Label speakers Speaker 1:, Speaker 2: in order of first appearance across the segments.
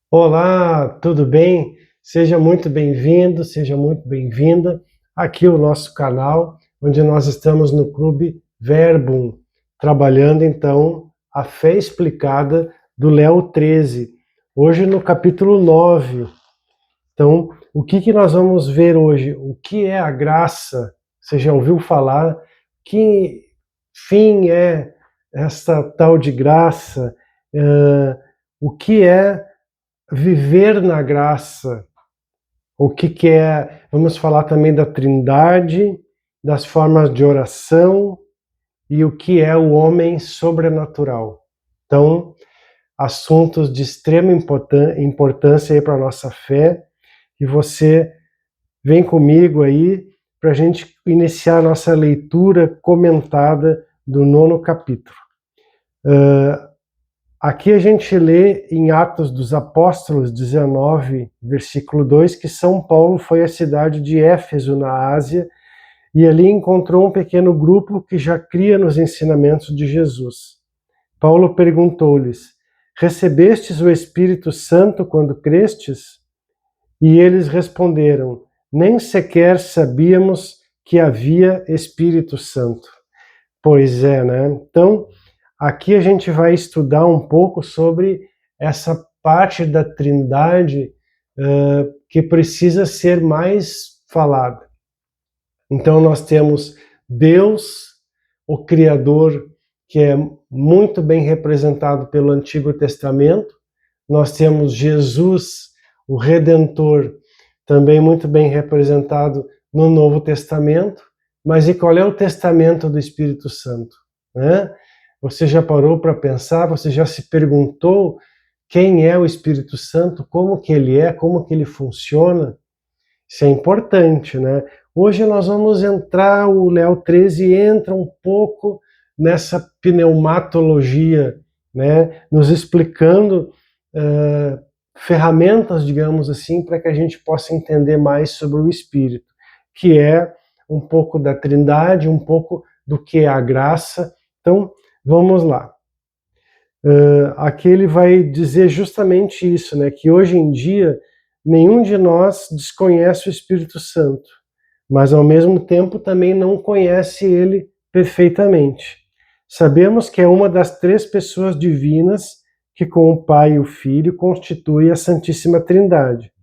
Speaker 1: Olá, tudo bem? Seja muito bem-vindo, seja muito bem-vinda aqui ao nosso canal, onde nós estamos no Clube Verbum, trabalhando então a fé explicada do Léo 13, hoje no capítulo 9. Então, o que nós vamos ver hoje? O que é a graça? Você já ouviu falar? Que fim é essa tal de graça? O que é viver na graça? O que é? Vamos falar também da Trindade, das formas de oração e o que é o homem sobrenatural. Então, assuntos de extrema importância aí para a nossa fé, e você vem comigo aí para a gente iniciar a nossa leitura comentada do 9º capítulo. Aqui a gente lê em Atos dos Apóstolos 19, versículo 2, que São Paulo foi à cidade de Éfeso, na Ásia, e ali encontrou um pequeno grupo que já cria nos ensinamentos de Jesus. Paulo perguntou-lhes: recebestes o Espírito Santo quando crestes? E eles responderam: nem sequer sabíamos que havia Espírito Santo. Pois é, né? Então, aqui a gente vai estudar um pouco sobre essa parte da Trindade que precisa ser mais falada. Então nós temos Deus, o Criador, que é muito bem representado pelo Antigo Testamento. Nós temos Jesus, o Redentor, também muito bem representado no Novo Testamento. Mas e qual é o testamento do Espírito Santo, né? Você já parou para pensar? Você já se perguntou quem é o Espírito Santo? Como que ele é? Como que ele funciona? Isso é importante, né? Hoje nós vamos entrar, o Léo 13 entra um pouco nessa pneumatologia, né? Nos explicando ferramentas, digamos assim, para que a gente possa entender mais sobre o Espírito, que é um pouco da Trindade, um pouco do que é a graça. Então, vamos lá. Aqui ele vai dizer justamente isso, né? Que hoje em dia nenhum de nós desconhece o Espírito Santo, mas ao mesmo tempo também não conhece ele perfeitamente. Sabemos que é uma das três pessoas divinas que com o Pai e o Filho constitui a Santíssima Trindade.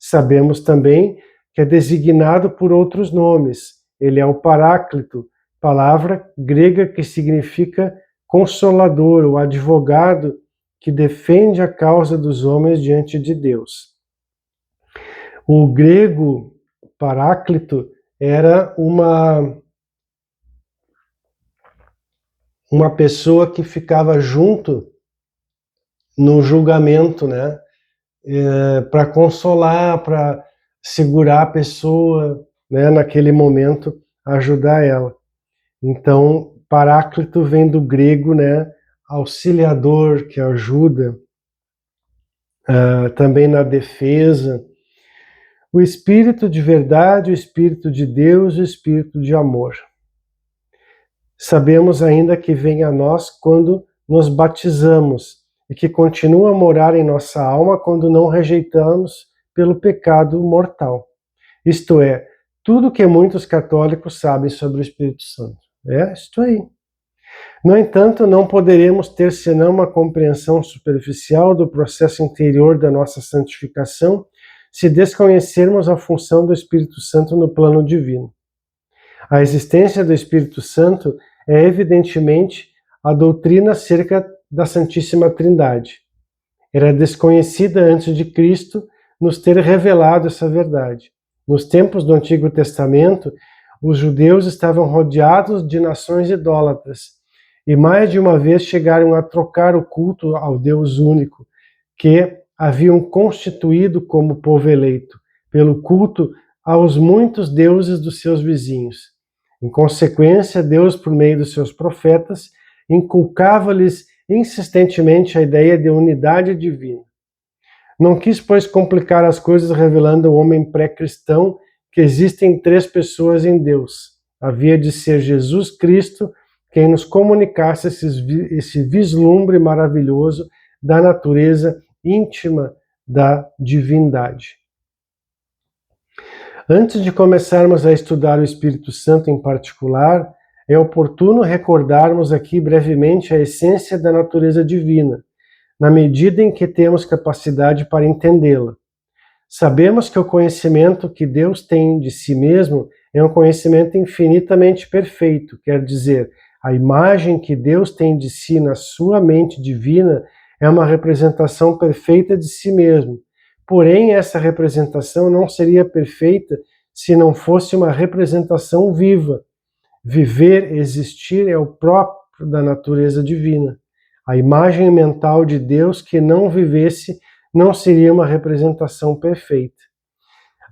Speaker 1: Sabemos também que é designado por outros nomes. Ele é o Paráclito, palavra grega que significa consolador, o advogado que defende a causa dos homens diante de Deus. O grego Paráclito era uma pessoa que ficava junto no julgamento, né? Para consolar, para segurar a pessoa, né? Naquele momento, ajudar ela. Então, Paráclito vem do grego, né? Auxiliador, que ajuda, também na defesa. O Espírito de verdade, o Espírito de Deus, o Espírito de amor. Sabemos ainda que vem a nós quando nos batizamos e que continua a morar em nossa alma quando não rejeitamos pelo pecado mortal. Isto é, tudo que muitos católicos sabem sobre o Espírito Santo. É isto aí. No entanto, não poderemos ter senão uma compreensão superficial do processo interior da nossa santificação se desconhecermos a função do Espírito Santo no plano divino. A existência do Espírito Santo é evidentemente a doutrina acerca da Santíssima Trindade. Era desconhecida antes de Cristo nos ter revelado essa verdade. Nos tempos do Antigo Testamento, os judeus estavam rodeados de nações idólatras e mais de uma vez chegaram a trocar o culto ao Deus único, que haviam constituído como povo eleito, pelo culto aos muitos deuses dos seus vizinhos. Em consequência, Deus, por meio dos seus profetas, inculcava-lhes insistentemente a ideia de unidade divina. Não quis, pois, complicar as coisas revelando ao homem pré-cristão que existem três pessoas em Deus. Havia de ser Jesus Cristo quem nos comunicasse esse vislumbre maravilhoso da natureza íntima da divindade. Antes de começarmos a estudar o Espírito Santo em particular, é oportuno recordarmos aqui brevemente a essência da natureza divina, na medida em que temos capacidade para entendê-la. Sabemos que o conhecimento que Deus tem de si mesmo é um conhecimento infinitamente perfeito, quer dizer, a imagem que Deus tem de si na sua mente divina é uma representação perfeita de si mesmo. Porém, essa representação não seria perfeita se não fosse uma representação viva. Viver, existir é o próprio da natureza divina. A imagem mental de Deus que não vivesse não seria uma representação perfeita.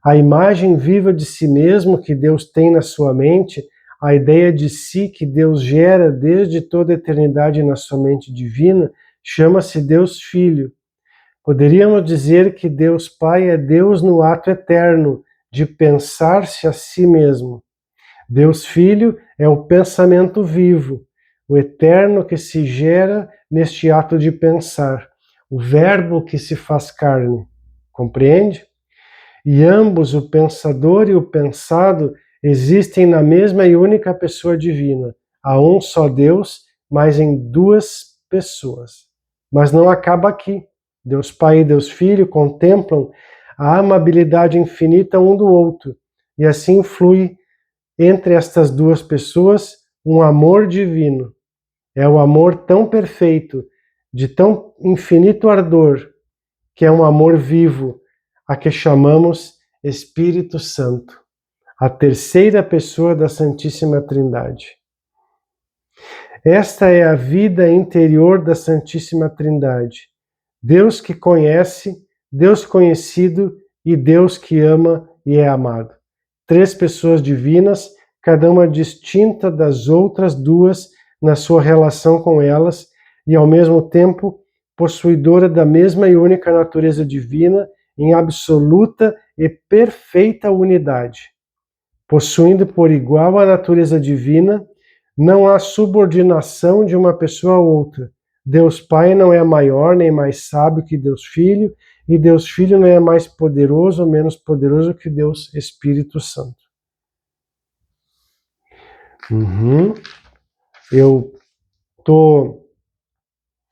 Speaker 1: A imagem viva de si mesmo que Deus tem na sua mente, a ideia de si que Deus gera desde toda a eternidade na sua mente divina, chama-se Deus Filho. Poderíamos dizer que Deus Pai é Deus no ato eterno de pensar-se a si mesmo. Deus Filho é o pensamento vivo, o eterno que se gera neste ato de pensar, o verbo que se faz carne. Compreende? E ambos, o pensador e o pensado, existem na mesma e única pessoa divina. Há um só Deus, mas em duas pessoas. Mas não acaba aqui. Deus Pai e Deus Filho contemplam a amabilidade infinita um do outro, e assim flui entre estas duas pessoas um amor divino. É o amor tão perfeito, de tão infinito ardor, que é um amor vivo, a que chamamos Espírito Santo, a terceira pessoa da Santíssima Trindade. Esta é a vida interior da Santíssima Trindade. Deus que conhece, Deus conhecido e Deus que ama e é amado. Três pessoas divinas, cada uma distinta das outras duas na sua relação com elas e ao mesmo tempo possuidora da mesma e única natureza divina em absoluta e perfeita unidade. Possuindo por igual a natureza divina, não há subordinação de uma pessoa a outra. Deus Pai não é maior nem mais sábio que Deus Filho, e Deus Filho não é mais poderoso ou menos poderoso que Deus Espírito Santo. Eu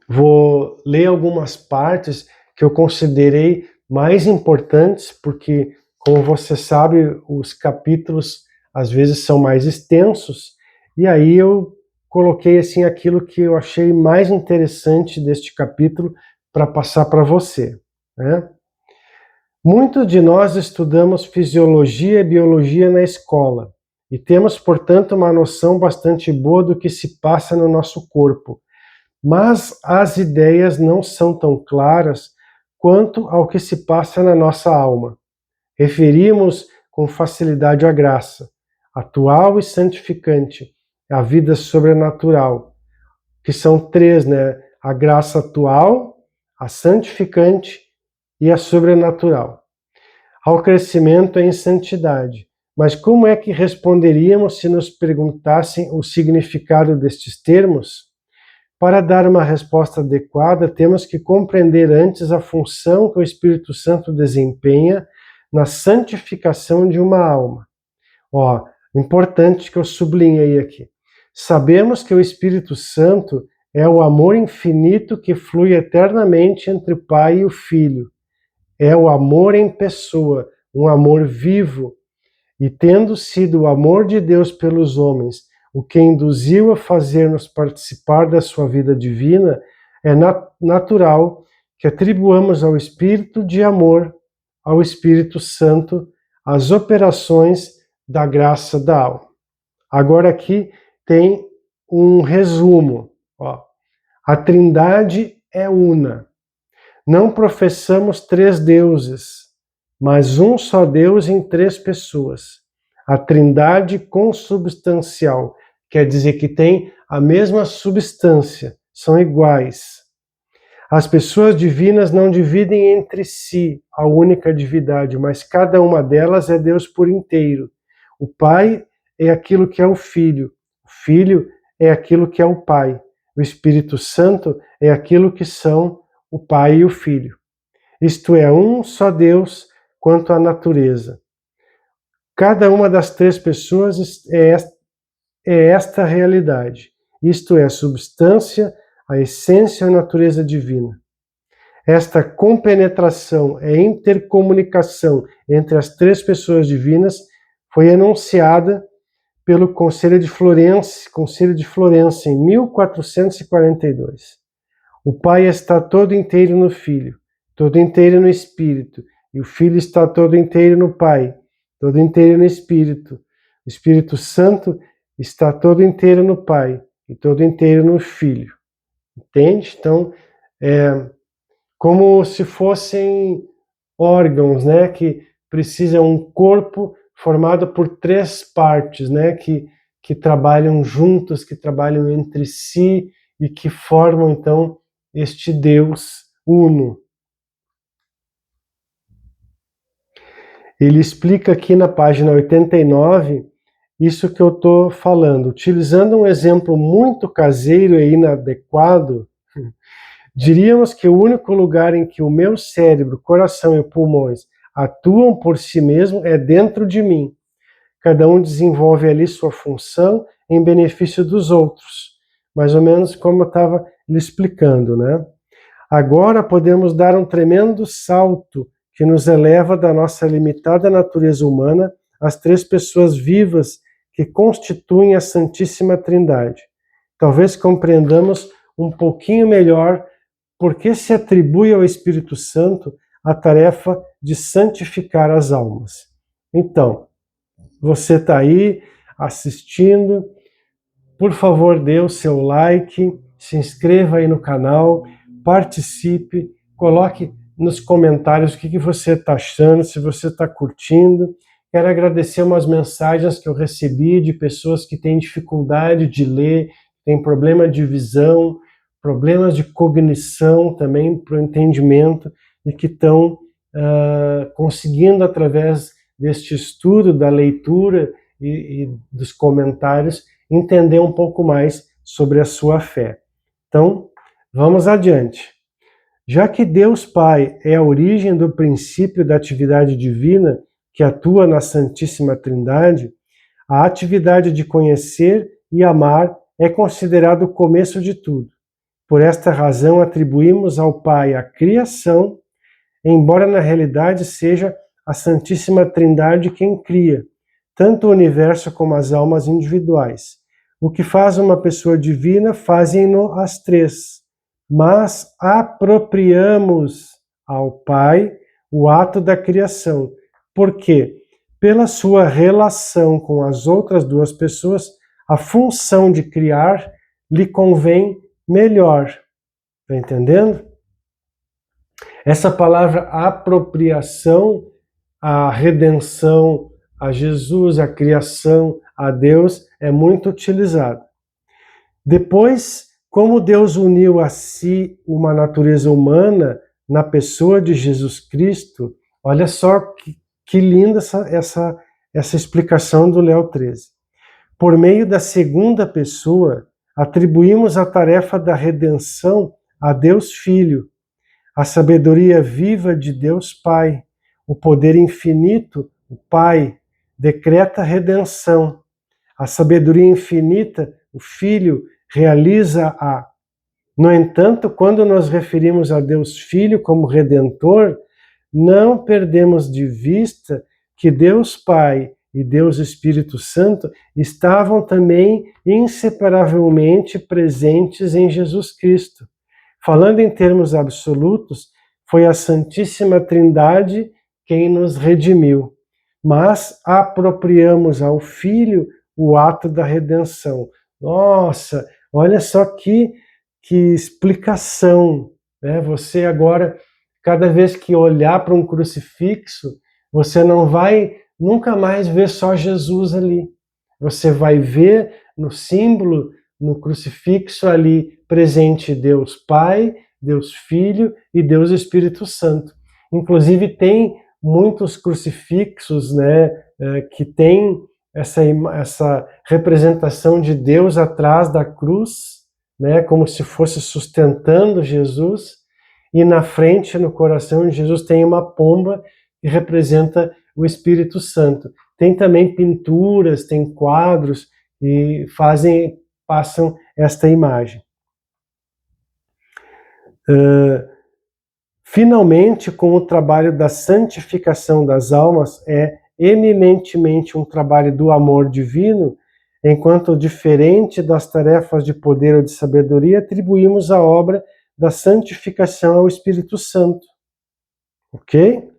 Speaker 1: vou ler algumas partes que eu considerei mais importantes, porque, como você sabe, os capítulos às vezes são mais extensos, e aí eu coloquei assim aquilo que eu achei mais interessante deste capítulo para passar para você, né? Muitos de nós estudamos fisiologia e biologia na escola e temos, portanto, uma noção bastante boa do que se passa no nosso corpo. Mas as ideias não são tão claras quanto ao que se passa na nossa alma. Referimos com facilidade à graça, atual e santificante, a vida sobrenatural, que são três, né? A graça atual, a santificante e a sobrenatural. Ao crescimento em santidade. Mas como é que responderíamos se nos perguntassem o significado destes termos? Para dar uma resposta adequada, temos que compreender antes a função que o Espírito Santo desempenha na santificação de uma alma. Importante que eu sublinhei aqui. Sabemos que o Espírito Santo é o amor infinito que flui eternamente entre o Pai e o Filho. É o amor em pessoa, um amor vivo. E tendo sido o amor de Deus pelos homens o que induziu a fazer-nos participar da sua vida divina, é natural que atribuamos ao Espírito de amor, ao Espírito Santo, as operações da graça da alma. Agora aqui tem um resumo. A Trindade é una. Não professamos três deuses, mas um só Deus em três pessoas. A Trindade consubstancial, quer dizer que tem a mesma substância, são iguais. As pessoas divinas não dividem entre si a única divindade, mas cada uma delas é Deus por inteiro. O Pai é aquilo que é o Filho é aquilo que é o Pai, o Espírito Santo é aquilo que são o Pai e o Filho. isto é, um só Deus quanto à natureza. Cada uma das três pessoas é esta realidade, isto é, a substância, a essência e a natureza divina. Esta compenetração e intercomunicação entre as três pessoas divinas foi enunciada pelo Concílio de Florença, em 1442. O Pai está todo inteiro no Filho, todo inteiro no Espírito, e o Filho está todo inteiro no Pai, todo inteiro no Espírito. O Espírito Santo está todo inteiro no Pai e todo inteiro no Filho. Entende? Então, como se fossem órgãos, né, que precisam um corpo formado por três partes, né, que trabalham juntos, que trabalham entre si e que formam, então, este Deus uno. Ele explica aqui na página 89 isso que eu estou falando. Utilizando um exemplo muito caseiro e inadequado, diríamos que o único lugar em que o meu cérebro, coração e pulmões atuam por si mesmo é dentro de mim. Cada um desenvolve ali sua função em benefício dos outros. Mais ou menos como eu estava lhe explicando, né? Agora podemos dar um tremendo salto que nos eleva da nossa limitada natureza humana às três pessoas vivas que constituem a Santíssima Trindade. Talvez compreendamos um pouquinho melhor por que se atribui ao Espírito Santo a tarefa de santificar as almas. Então, você está aí assistindo, por favor, dê o seu like, se inscreva aí no canal, participe, coloque nos comentários o que você está achando, se você está curtindo. Quero agradecer umas mensagens que eu recebi de pessoas que têm dificuldade de ler, têm problema de visão, problemas de cognição também para o entendimento e que estão conseguindo, através deste estudo, da leitura e dos comentários, entender um pouco mais sobre a sua fé. Então, vamos adiante. Já que Deus Pai é a origem do princípio da atividade divina que atua na Santíssima Trindade, a atividade de conhecer e amar é considerado o começo de tudo. Por esta razão, atribuímos ao Pai a criação, embora na realidade seja a Santíssima Trindade quem cria, tanto o universo como as almas individuais. O que faz uma pessoa divina, fazem-no as três. Mas apropriamos ao Pai o ato da criação. Por quê? Pela sua relação com as outras duas pessoas, a função de criar lhe convém melhor. Está entendendo? Essa palavra apropriação, a redenção, a Jesus, a criação, a Deus, é muito utilizada. Depois, como Deus uniu a si uma natureza humana na pessoa de Jesus Cristo, olha só que linda essa explicação do Léo 13. Por meio da segunda pessoa, atribuímos a tarefa da redenção a Deus Filho, a sabedoria viva de Deus Pai, o poder infinito, o Pai, decreta a redenção. A sabedoria infinita, o Filho, realiza-a. No entanto, quando nos referimos a Deus Filho como Redentor, não perdemos de vista que Deus Pai e Deus Espírito Santo estavam também inseparavelmente presentes em Jesus Cristo. Falando em termos absolutos, foi a Santíssima Trindade quem nos redimiu, mas apropriamos ao Filho o ato da redenção. Nossa, olha só que explicação, né? Você agora, cada vez que olhar para um crucifixo, você não vai nunca mais ver só Jesus ali. Você vai ver no símbolo, no crucifixo ali, presente Deus Pai, Deus Filho e Deus Espírito Santo. Inclusive tem muitos crucifixos, né, que tem essa representação de Deus atrás da cruz, né, como se fosse sustentando Jesus. e na frente, no coração de Jesus, tem uma pomba que representa o Espírito Santo. Tem também pinturas, tem quadros e passam esta imagem. Finalmente, com o trabalho da santificação das almas, é eminentemente um trabalho do amor divino, enquanto diferente das tarefas de poder ou de sabedoria, atribuímos a obra da santificação ao Espírito Santo. Ok?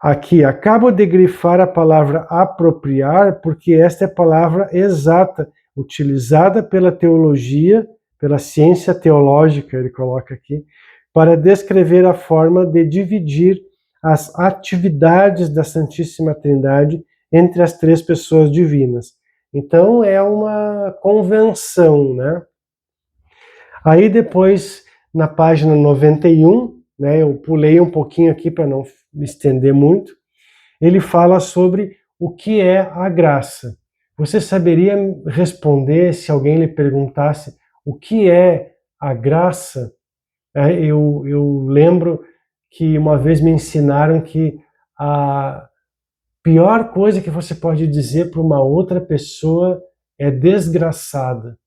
Speaker 1: Aqui, acabo de grifar a palavra apropriar, porque esta é a palavra exata, utilizada pela teologia, pela ciência teológica, ele coloca aqui, para descrever a forma de dividir as atividades da Santíssima Trindade entre as três pessoas divinas. Então, é uma convenção, né? Aí depois, na página 91, né, eu pulei um pouquinho aqui para não me estender muito, ele fala sobre o que é a graça. Você saberia responder se alguém lhe perguntasse o que é a graça? Eu lembro que uma vez me ensinaram que a pior coisa que você pode dizer para uma outra pessoa é desgraçada.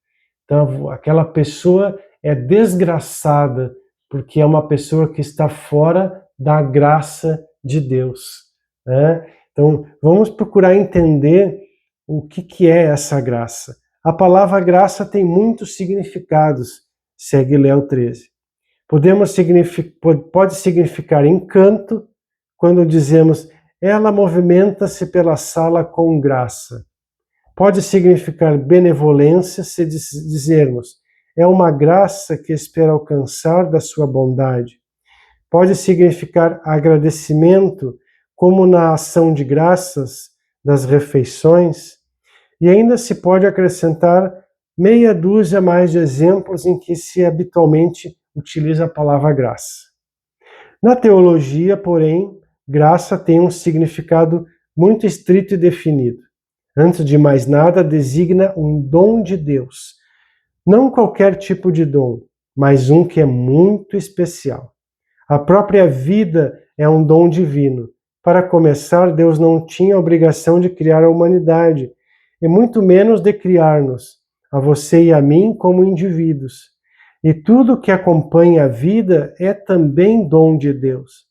Speaker 1: Então, aquela pessoa é desgraçada porque é uma pessoa que está fora da graça de Deus, né? Então, vamos procurar entender o que é essa graça. A palavra graça tem muitos significados, segue Léo 13. Pode significar encanto, quando dizemos, ela movimenta-se pela sala com graça. Pode significar benevolência, se dizermos, é uma graça que espera alcançar da sua bondade. Pode significar agradecimento, como na ação de graças das refeições. E ainda se pode acrescentar meia dúzia mais de exemplos em que se habitualmente utiliza a palavra graça. Na teologia, porém, graça tem um significado muito estrito e definido. Antes de mais nada, designa um dom de Deus. Não qualquer tipo de dom, mas um que é muito especial. A própria vida é um dom divino. Para começar, Deus não tinha a obrigação de criar a humanidade, e muito menos de criar-nos, a você e a mim, como indivíduos. E tudo que acompanha a vida é também dom de Deus.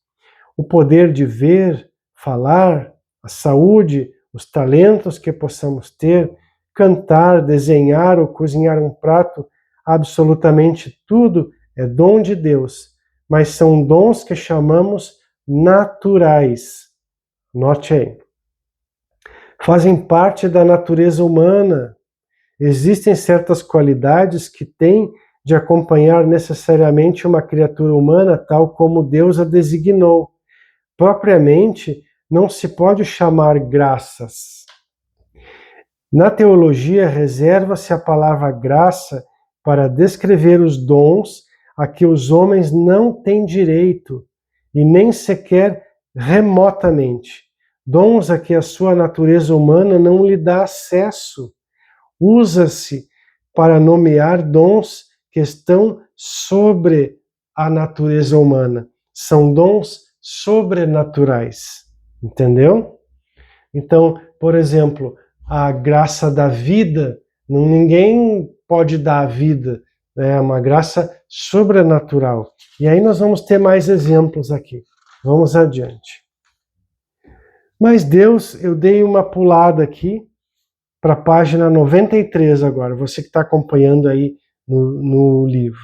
Speaker 1: O poder de ver, falar, a saúde, os talentos que possamos ter, cantar, desenhar ou cozinhar um prato, absolutamente tudo é dom de Deus, mas são dons que chamamos naturais. Note aí. Fazem parte da natureza humana. Existem certas qualidades que têm de acompanhar necessariamente uma criatura humana, tal como Deus a designou. Propriamente, não se pode chamar graças. Na teologia, reserva-se a palavra graça para descrever os dons a que os homens não têm direito, e nem sequer remotamente. Dons a que a sua natureza humana não lhe dá acesso. Usa-se para nomear dons que estão sobre a natureza humana. São dons sobrenaturais. Entendeu? Então, por exemplo, a graça da vida, ninguém pode dar a vida, é uma graça sobrenatural. E aí nós vamos ter mais exemplos aqui. Vamos adiante. Mas Deus, eu dei uma pulada aqui para a página 93 agora, você que está acompanhando aí no livro,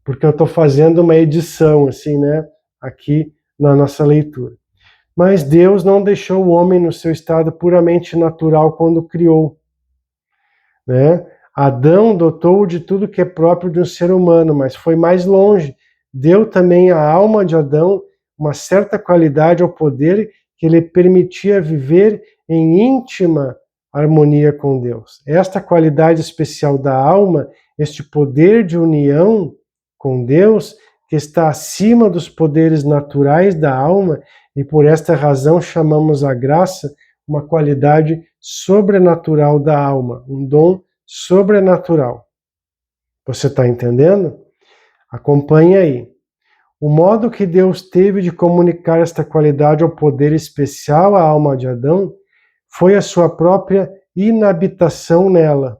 Speaker 1: porque eu estou fazendo uma edição assim, né, aqui na nossa leitura. Mas Deus não deixou o homem no seu estado puramente natural quando criou, né? Adão dotou de tudo que é próprio de um ser humano, mas foi mais longe. Deu também à alma de Adão uma certa qualidade ao poder que lhe permitia viver em íntima harmonia com Deus. Esta qualidade especial da alma, este poder de união com Deus, que está acima dos poderes naturais da alma, e por esta razão chamamos a graça uma qualidade sobrenatural da alma, um dom sobrenatural. Você está entendendo? Acompanhe aí. O modo que Deus teve de comunicar esta qualidade ao poder especial à alma de Adão foi a sua própria inabitação nela,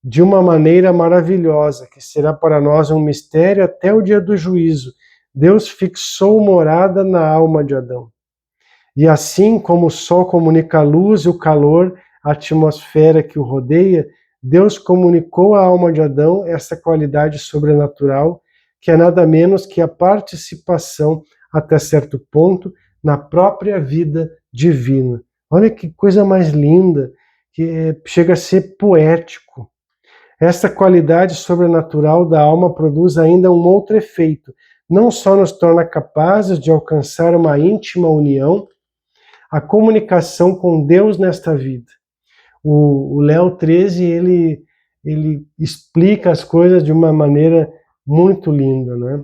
Speaker 1: de uma maneira maravilhosa, que será para nós um mistério até o dia do juízo. Deus fixou morada na alma de Adão. E assim como o sol comunica a luz e o calor à atmosfera que o rodeia, Deus comunicou à alma de Adão essa qualidade sobrenatural, que é nada menos que a participação, até certo ponto, na própria vida divina. Olha que coisa mais linda, que chega a ser poético. Essa qualidade sobrenatural da alma produz ainda um outro efeito. Não só nos torna capazes de alcançar uma íntima união, a comunicação com Deus nesta vida. O Léo 13, ele explica as coisas de uma maneira muito linda, né?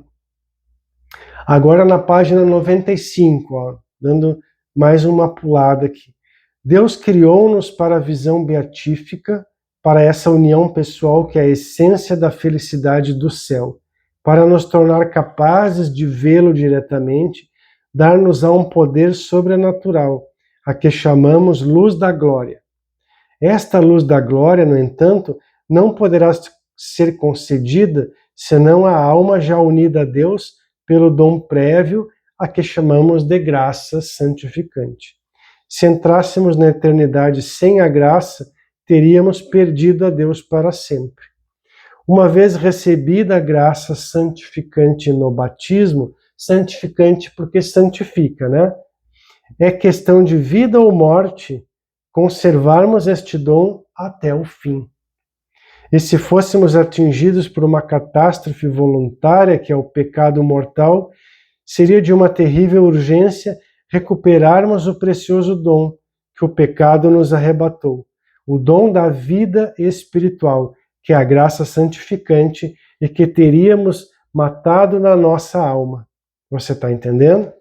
Speaker 1: Agora na página 95, ó, dando mais uma pulada aqui. Deus criou-nos para a visão beatífica, para essa união pessoal que é a essência da felicidade do céu, para nos tornar capazes de vê-lo diretamente, dar-nos-á um poder sobrenatural, a que chamamos luz da glória. Esta luz da glória, no entanto, não poderá ser concedida senão à alma já unida a Deus pelo dom prévio a que chamamos de graça santificante. Se entrássemos na eternidade sem a graça, teríamos perdido a Deus para sempre. Uma vez recebida a graça santificante no batismo, santificante porque santifica, né? É questão de vida ou morte conservarmos este dom até o fim. E se fôssemos atingidos por uma catástrofe voluntária, que é o pecado mortal, seria de uma terrível urgência recuperarmos o precioso dom que o pecado nos arrebatou, o dom da vida espiritual, que é a graça santificante e que teríamos matado na nossa alma. Você está entendendo?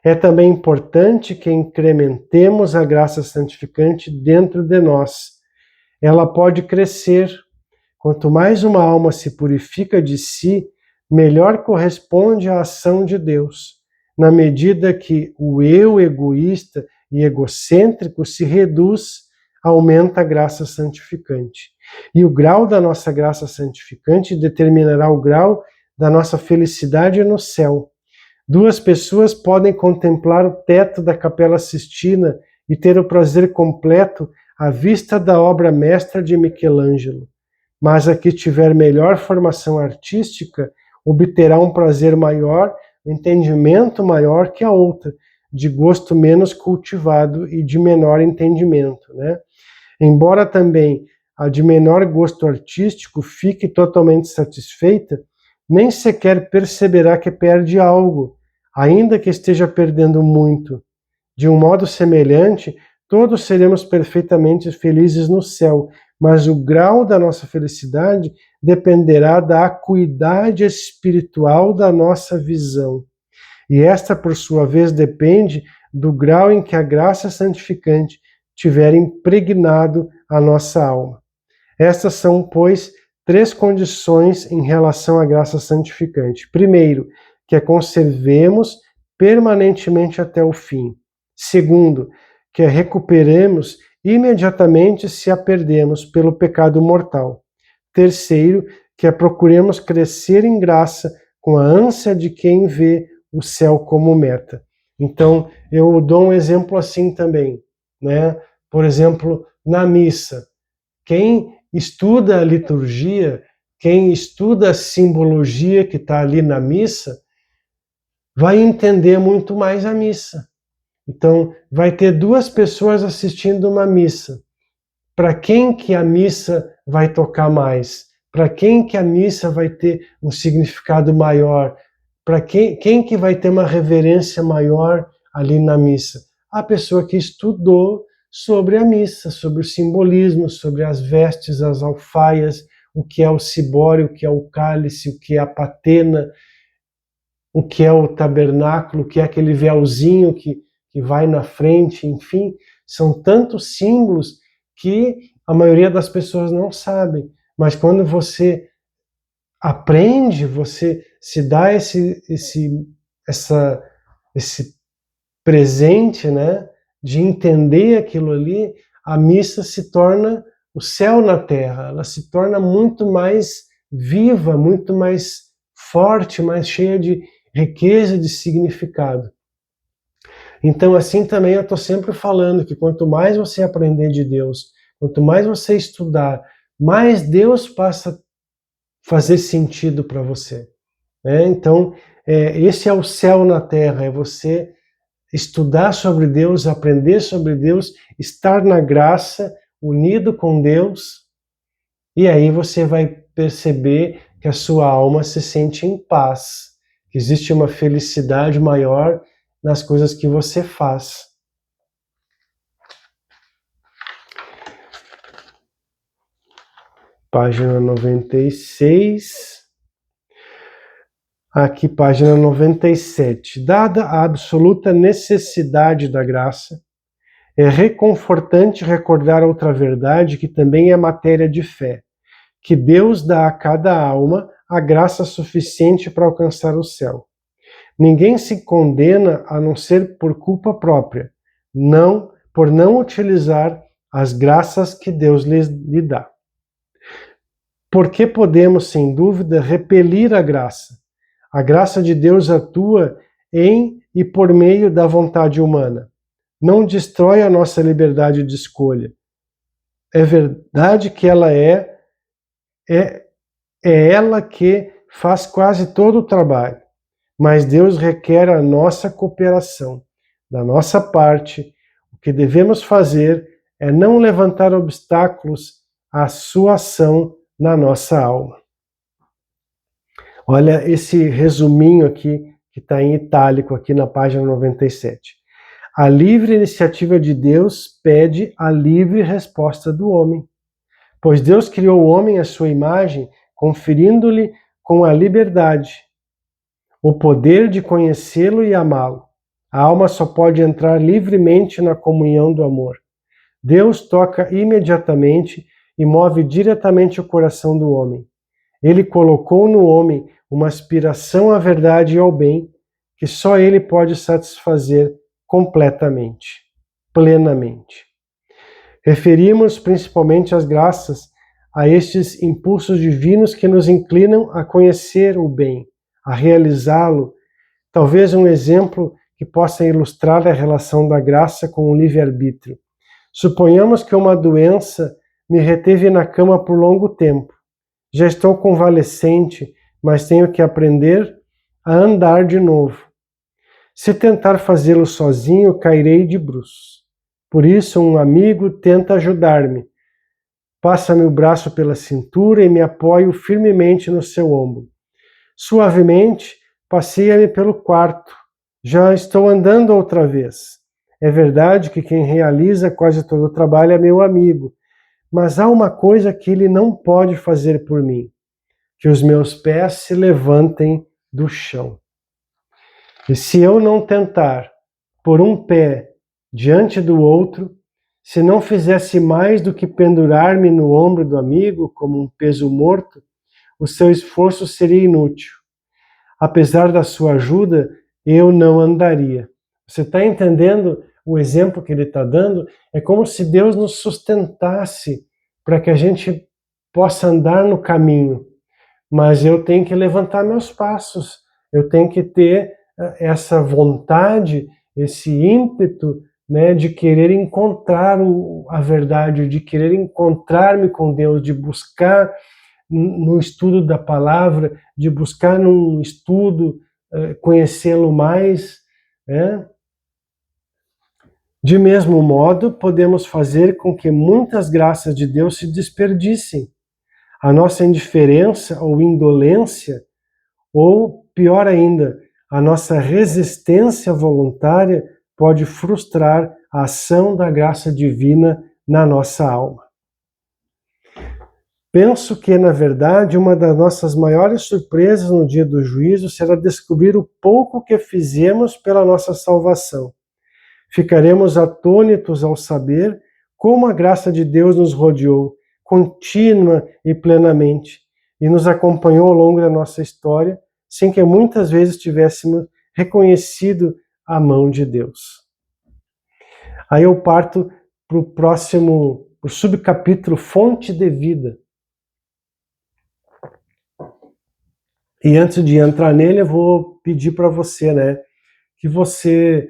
Speaker 1: É também importante que incrementemos a graça santificante dentro de nós. Ela pode crescer. Quanto mais uma alma se purifica de si, melhor corresponde à ação de Deus, na medida que o eu egoísta e egocêntrico se reduz, aumenta a graça santificante. E o grau da nossa graça santificante determinará o grau da nossa felicidade no céu. Duas pessoas podem contemplar o teto da Capela Sistina e ter o prazer completo à vista da obra mestra de Michelangelo. Mas a que tiver melhor formação artística obterá um prazer maior, um entendimento maior que a outra, de gosto menos cultivado e de menor entendimento, né? Embora também a de menor gosto artístico fique totalmente satisfeita, nem sequer perceberá que perde algo, ainda que esteja perdendo muito. De um modo semelhante, todos seremos perfeitamente felizes no céu, mas o grau da nossa felicidade dependerá da acuidade espiritual da nossa visão. E esta, por sua vez, depende do grau em que a graça santificante tiver impregnado a nossa alma. Estas são, pois, três condições em relação à graça santificante. Primeiro, que a conservemos permanentemente até o fim. Segundo, que a recuperemos imediatamente se a perdemos pelo pecado mortal. Terceiro, que a procuremos crescer em graça com a ânsia de quem vê o céu como meta. Então, eu dou um exemplo assim também, né? Por exemplo, na missa. Quem estuda a liturgia, quem estuda a simbologia que está ali na missa, vai entender muito mais a missa. Então, vai ter duas pessoas assistindo uma missa. Para quem que a missa vai tocar mais? Para quem que a missa vai ter um significado maior? Para quem que vai ter uma reverência maior ali na missa? A pessoa que estudou sobre a missa, sobre o simbolismo, sobre as vestes, as alfaias, o que é o cibório, o que é o cálice, o que é a patena, o que é o tabernáculo, o que é aquele véuzinho que vai na frente, enfim, são tantos símbolos que a maioria das pessoas não sabe. Mas quando você aprende, você se dá esse presente, né, de entender aquilo ali, a missa se torna o céu na terra, ela se torna muito mais viva, muito mais forte, mais cheia de riqueza, de significado. Então, assim também eu estou sempre falando que quanto mais você aprender de Deus, quanto mais você estudar, mais Deus passa a fazer sentido para você. Né? Então, esse é o céu na terra, é você estudar sobre Deus, aprender sobre Deus, estar na graça, unido com Deus, e aí você vai perceber que a sua alma se sente em paz, que existe uma felicidade maior nas coisas que você faz. Página 96. Aqui, página 97. Dada a absoluta necessidade da graça, é reconfortante recordar outra verdade que também é matéria de fé, que Deus dá a cada alma a graça suficiente para alcançar o céu. Ninguém se condena a não ser por culpa própria, por não utilizar as graças que Deus lhe dá. Porque podemos, sem dúvida, repelir a graça. A graça de Deus atua em e por meio da vontade humana. Não destrói a nossa liberdade de escolha. É verdade que ela é ela que faz quase todo o trabalho, mas Deus requer a nossa cooperação. Da nossa parte, o que devemos fazer é não levantar obstáculos à sua ação na nossa alma. Olha esse resuminho aqui, que está em itálico aqui na página 97. A livre iniciativa de Deus pede a livre resposta do homem, pois Deus criou o homem à sua imagem, conferindo-lhe com a liberdade o poder de conhecê-lo e amá-lo. A alma só pode entrar livremente na comunhão do amor. Deus toca imediatamente e move diretamente o coração do homem. Ele colocou no homem uma aspiração à verdade e ao bem que só ele pode satisfazer completamente, plenamente. Referimos principalmente as graças a estes impulsos divinos que nos inclinam a conhecer o bem, a realizá-lo. Talvez um exemplo que possa ilustrar a relação da graça com o livre-arbítrio. Suponhamos que uma doença me reteve na cama por longo tempo. Já estou convalescente, mas tenho que aprender a andar de novo. Se tentar fazê-lo sozinho, cairei de bruços. Por isso, um amigo tenta ajudar-me. Passa-me o braço pela cintura e me apoio firmemente no seu ombro. Suavemente, passeia-me pelo quarto. Já estou andando outra vez. É verdade que quem realiza quase todo o trabalho é meu amigo, mas há uma coisa que ele não pode fazer por mim: que os meus pés se levantem do chão. E se eu não tentar pôr um pé diante do outro, se não fizesse mais do que pendurar-me no ombro do amigo como um peso morto, o seu esforço seria inútil. Apesar da sua ajuda, eu não andaria. Você está entendendo o exemplo que ele está dando? É como se Deus nos sustentasse para que a gente possa andar no caminho. Mas eu tenho que levantar meus passos, eu tenho que ter essa vontade, esse ímpeto, né, de querer encontrar a verdade, de querer encontrar-me com Deus, de buscar no estudo da palavra, de buscar num estudo conhecê-lo mais. Né? De mesmo modo, podemos fazer com que muitas graças de Deus se desperdicem. A nossa indiferença ou indolência, ou pior ainda, a nossa resistência voluntária pode frustrar a ação da graça divina na nossa alma. Penso que, na verdade, uma das nossas maiores surpresas no dia do juízo será descobrir o pouco que fizemos pela nossa salvação. Ficaremos atônitos ao saber como a graça de Deus nos rodeou, contínua e plenamente, e nos acompanhou ao longo da nossa história, sem que muitas vezes tivéssemos reconhecido a mão de Deus. Aí eu parto para o próximo, o subcapítulo Fonte de Vida. E antes de entrar nele, eu vou pedir para você, que você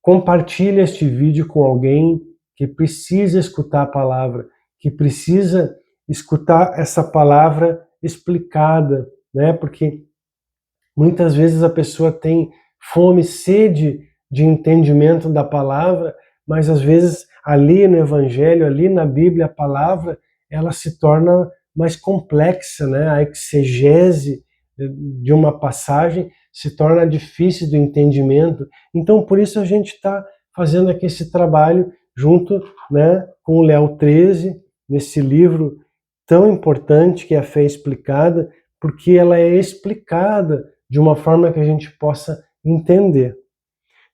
Speaker 1: compartilhe este vídeo com alguém que precisa escutar a palavra, que precisa escutar essa palavra explicada, porque muitas vezes a pessoa tem fome, sede de entendimento da palavra, mas às vezes ali no Evangelho, ali na Bíblia, a palavra, ela se torna mais complexa, a exegese de uma passagem se torna difícil do entendimento. Então, por isso a gente está fazendo aqui esse trabalho junto com o Léo 13, nesse livro tão importante que é a Fé Explicada, porque ela é explicada de uma forma que a gente possa entender.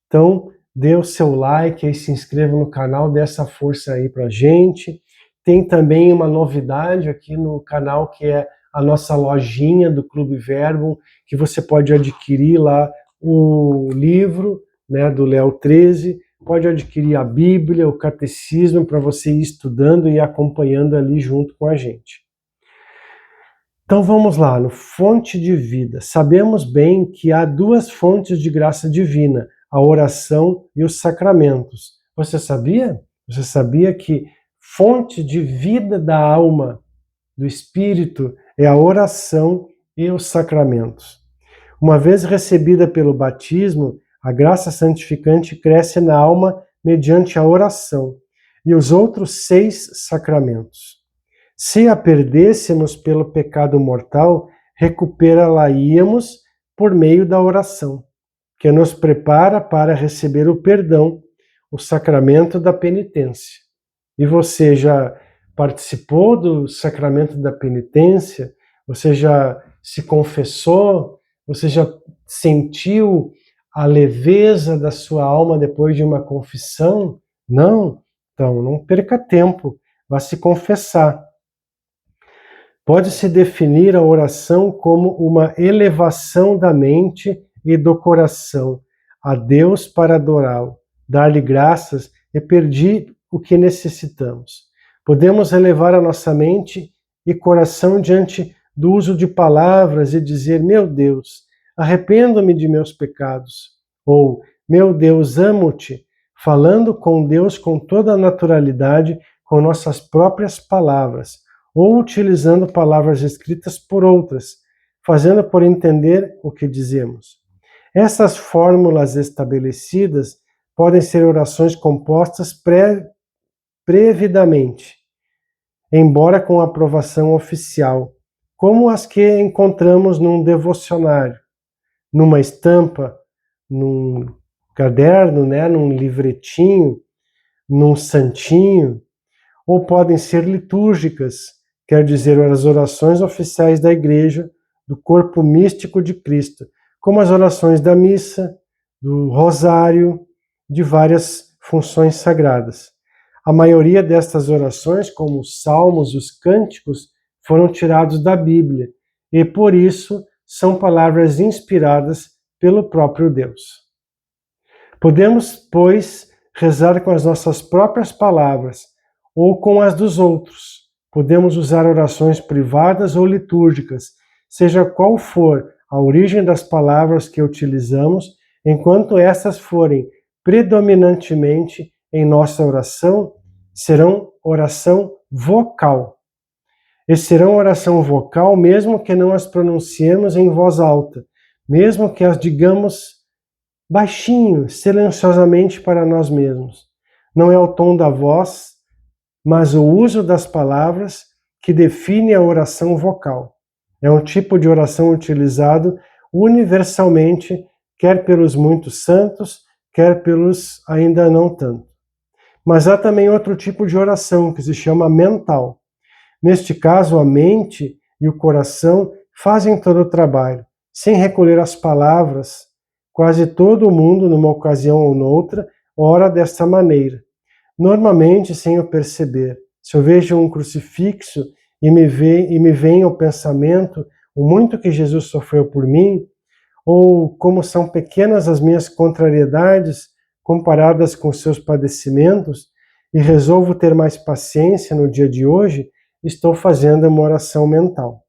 Speaker 1: Então, dê o seu like e se inscreva no canal, dê essa força aí pra gente. Tem também uma novidade aqui no canal, que é a nossa lojinha do Clube Verbum, que você pode adquirir lá o livro do Léo 13, pode adquirir a Bíblia, o Catecismo, para você ir estudando e acompanhando ali junto com a gente. Então vamos lá, no Fonte de Vida. Sabemos bem que há duas fontes de graça divina, a oração e os sacramentos. Você sabia? Você sabia que fonte de vida da alma, do espírito, é a oração e os sacramentos? Uma vez recebida pelo batismo, a graça santificante cresce na alma mediante a oração e os outros 6 sacramentos. Se a perdêssemos pelo pecado mortal, recuperá-la-íamos por meio da oração, que nos prepara para receber o perdão, o sacramento da penitência. E você já participou do sacramento da penitência? Você já se confessou? Você já sentiu a leveza da sua alma depois de uma confissão? Não? Então, não perca tempo, vá se confessar. Pode-se definir a oração como uma elevação da mente e do coração a Deus para adorá-lo, dar-lhe graças e pedir o que necessitamos. Podemos elevar a nossa mente e coração diante do uso de palavras e dizer: meu Deus, arrependo-me de meus pecados. Ou, meu Deus, amo-te, falando com Deus com toda a naturalidade, com nossas próprias palavras, ou utilizando palavras escritas por outras, fazendo por entender o que dizemos. Essas fórmulas estabelecidas podem ser orações compostas previamente, embora com aprovação oficial, como as que encontramos num devocionário, numa estampa, num caderno, num livretinho, num santinho, ou podem ser litúrgicas, quer dizer, as orações oficiais da Igreja, do corpo místico de Cristo, como as orações da missa, do rosário, de várias funções sagradas. A maioria destas orações, como os salmos, os cânticos, foram tirados da Bíblia e, por isso, são palavras inspiradas pelo próprio Deus. Podemos, pois, rezar com as nossas próprias palavras ou com as dos outros. Podemos usar orações privadas ou litúrgicas, seja qual for a origem das palavras que utilizamos, enquanto estas forem predominantemente em nossa oração, serão oração vocal. E serão oração vocal mesmo que não as pronunciemos em voz alta, mesmo que as digamos baixinho, silenciosamente para nós mesmos. Não é o tom da voz, mas o uso das palavras que define a oração vocal. É um tipo de oração utilizado universalmente, quer pelos muitos santos, quer pelos ainda não tanto. Mas há também outro tipo de oração, que se chama mental. Neste caso, a mente e o coração fazem todo o trabalho, sem recolher as palavras. Quase todo mundo, numa ocasião ou noutra, ora desta maneira. Normalmente, sem eu perceber. Se eu vejo um crucifixo e me vem ao pensamento o muito que Jesus sofreu por mim, ou como são pequenas as minhas contrariedades comparadas com seus padecimentos, e resolvo ter mais paciência no dia de hoje, estou fazendo uma oração mental.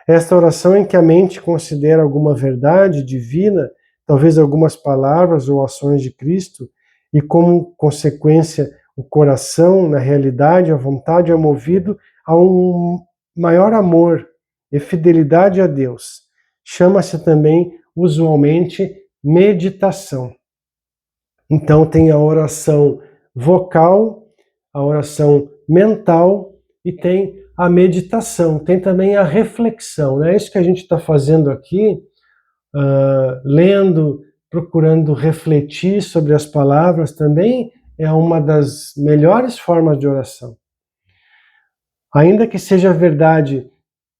Speaker 1: Esta oração em que a mente considera alguma verdade divina, talvez algumas palavras ou ações de Cristo, e como consequência o coração, na realidade, a vontade é movido a um maior amor e fidelidade a Deus. Chama-se também, usualmente, meditação. Então tem a oração vocal, a oração mental e tem a meditação, tem também a reflexão. É isso que a gente está fazendo aqui, lendo, procurando refletir sobre as palavras também, é uma das melhores formas de oração. Ainda que seja verdade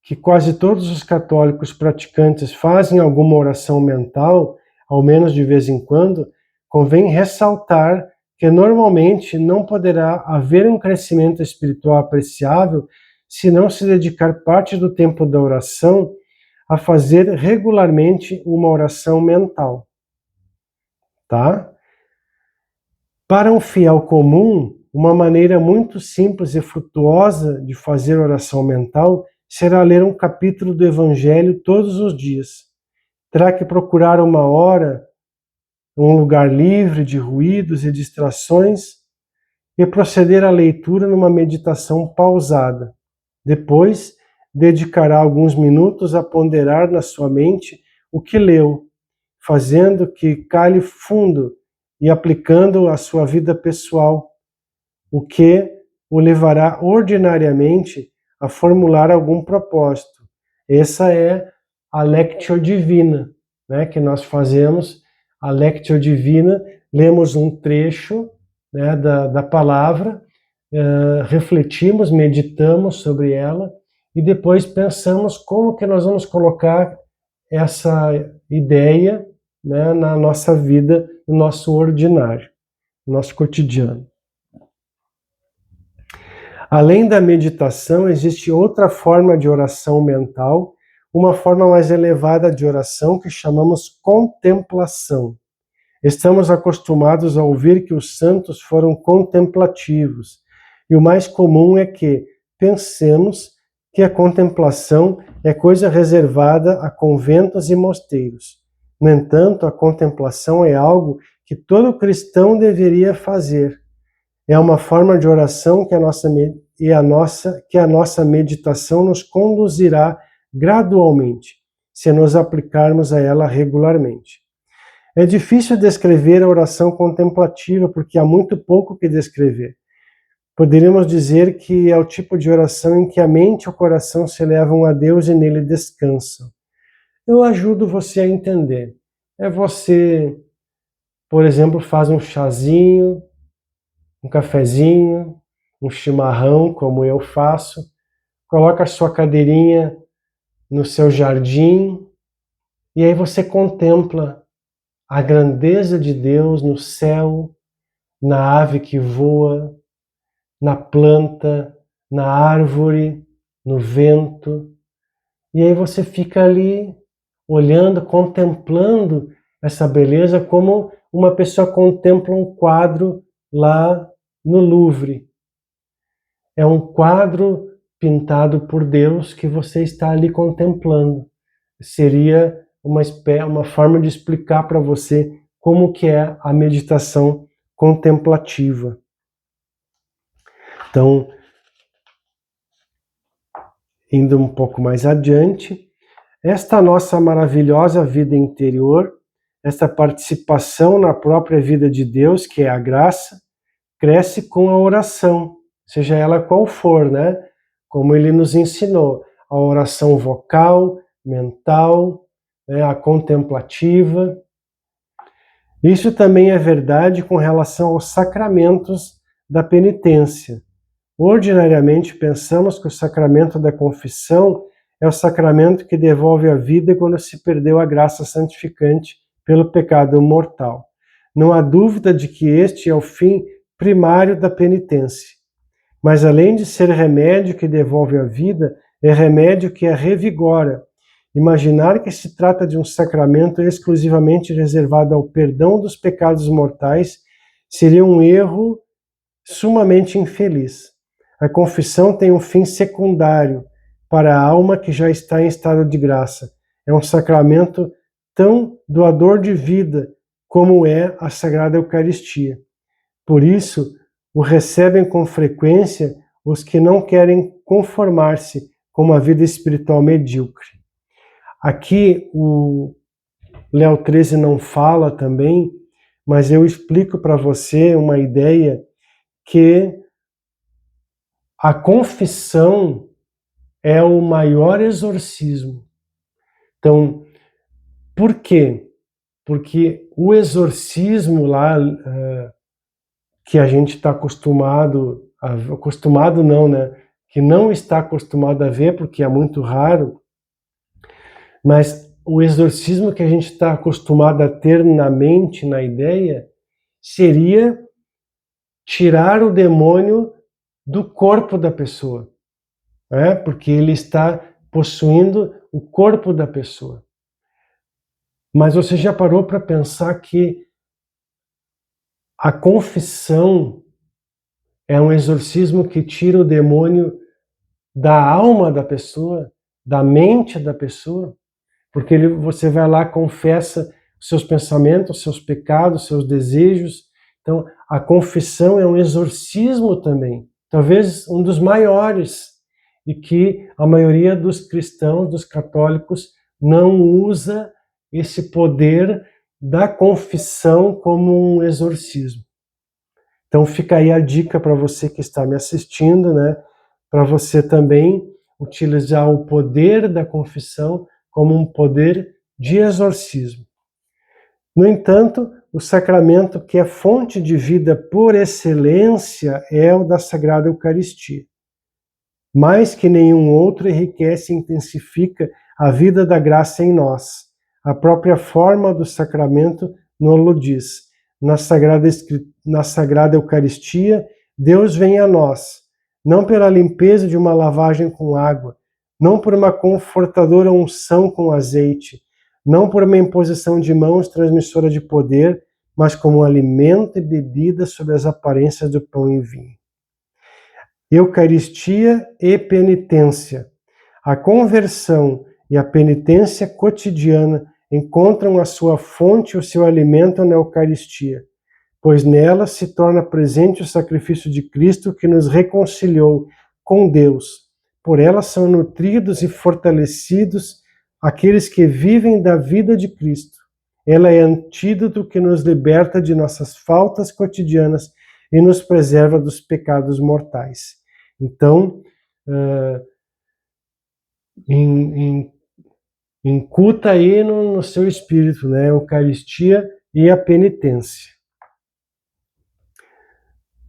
Speaker 1: que quase todos os católicos praticantes fazem alguma oração mental, ao menos de vez em quando, convém ressaltar que normalmente não poderá haver um crescimento espiritual apreciável se não se dedicar parte do tempo da oração a fazer regularmente uma oração mental. Tá? Para um fiel comum, uma maneira muito simples e frutuosa de fazer oração mental será ler um capítulo do Evangelho todos os dias. Terá que procurar uma hora, um lugar livre de ruídos e distrações e proceder à leitura numa meditação pausada. Depois, dedicará alguns minutos a ponderar na sua mente o que leu, fazendo que cale fundo e aplicando à sua vida pessoal, o que o levará ordinariamente a formular algum propósito. Essa é a Lectio Divina, né, que nós fazemos. A Lectio Divina, lemos um trecho, né, da palavra, refletimos, meditamos sobre ela e depois pensamos como que nós vamos colocar essa ideia, né, na nossa vida, no nosso ordinário, no nosso cotidiano. Além da meditação, existe outra forma de oração mental, uma forma mais elevada de oração que chamamos contemplação. Estamos acostumados a ouvir que os santos foram contemplativos, e o mais comum é que pensemos que a contemplação é coisa reservada a conventos e mosteiros. No entanto, a contemplação é algo que todo cristão deveria fazer. É uma forma de oração que a nossa meditação nos conduzirá gradualmente, se nos aplicarmos a ela regularmente. É difícil descrever a oração contemplativa, porque há muito pouco que descrever. Poderíamos dizer que é o tipo de oração em que a mente e o coração se levam a Deus e nele descansam. Eu ajudo você a entender. É você, por exemplo, faz um chazinho, um cafezinho, um chimarrão, como eu faço, coloca a sua cadeirinha no seu jardim e aí você contempla a grandeza de Deus no céu, na ave que voa, na planta, na árvore, no vento. E aí você fica ali olhando, contemplando essa beleza como uma pessoa contempla um quadro lá no Louvre. É um quadro pintado por Deus que você está ali contemplando. Seria uma forma de explicar para você como que é a meditação contemplativa. Então, indo um pouco mais adiante, esta nossa maravilhosa vida interior, esta participação na própria vida de Deus, que é a graça, cresce com a oração, seja ela qual for, né? Como ele nos ensinou, a oração vocal, mental, né? A contemplativa. Isso também é verdade com relação aos sacramentos da penitência. Ordinariamente pensamos que o sacramento da confissão é o sacramento que devolve a vida quando se perdeu a graça santificante pelo pecado mortal. Não há dúvida de que este é o fim primário da penitência. Mas além de ser remédio que devolve a vida, é remédio que a revigora Imaginar que se trata de um sacramento exclusivamente reservado ao perdão dos pecados mortais seria um erro sumamente infeliz. A confissão tem um fim secundário para a alma que já está em estado de graça. É um sacramento tão doador de vida como é a Sagrada Eucaristia. Por isso, o recebem com frequência os que não querem conformar-se com uma vida espiritual medíocre. Aqui o Léo XIII não fala também, mas eu explico para você uma ideia que a confissão é o maior exorcismo. Então, por quê? Porque o exorcismo lá, que a gente está acostumado não, né? Que não está acostumado a ver, porque é muito raro, mas o exorcismo que a gente está acostumado a ter na mente, na ideia, seria tirar o demônio do corpo da pessoa, né? Porque ele está possuindo o corpo da pessoa. Mas você já parou para pensar que a confissão é um exorcismo que tira o demônio da alma da pessoa, da mente da pessoa? Porque você vai lá, confessa os seus pensamentos, os seus pecados, os seus desejos. Então, a confissão é um exorcismo também, talvez um dos maiores, e que a maioria dos cristãos, dos católicos, não usa esse poder da confissão como um exorcismo. Então fica aí a dica para você que está me assistindo, né? Para você também utilizar o poder da confissão como um poder de exorcismo. No entanto, o sacramento que é fonte de vida por excelência é o da Sagrada Eucaristia. Mais que nenhum outro, enriquece e intensifica a vida da graça em nós. A própria forma do sacramento nos diz. Na Sagrada Eucaristia, Deus vem a nós, não pela limpeza de uma lavagem com água, não por uma confortadora unção com azeite, não por uma imposição de mãos transmissora de poder, mas como alimento e bebida sob as aparências do pão e vinho. Eucaristia e penitência. A conversão e a penitência cotidiana encontram a sua fonte e o seu alimento na Eucaristia, pois nela se torna presente o sacrifício de Cristo que nos reconciliou com Deus. Por ela são nutridos e fortalecidos aqueles que vivem da vida de Cristo. Ela é antídoto que nos liberta de nossas faltas cotidianas e nos preserva dos pecados mortais. Então, incuta aí no seu espírito, né? A Eucaristia e a penitência.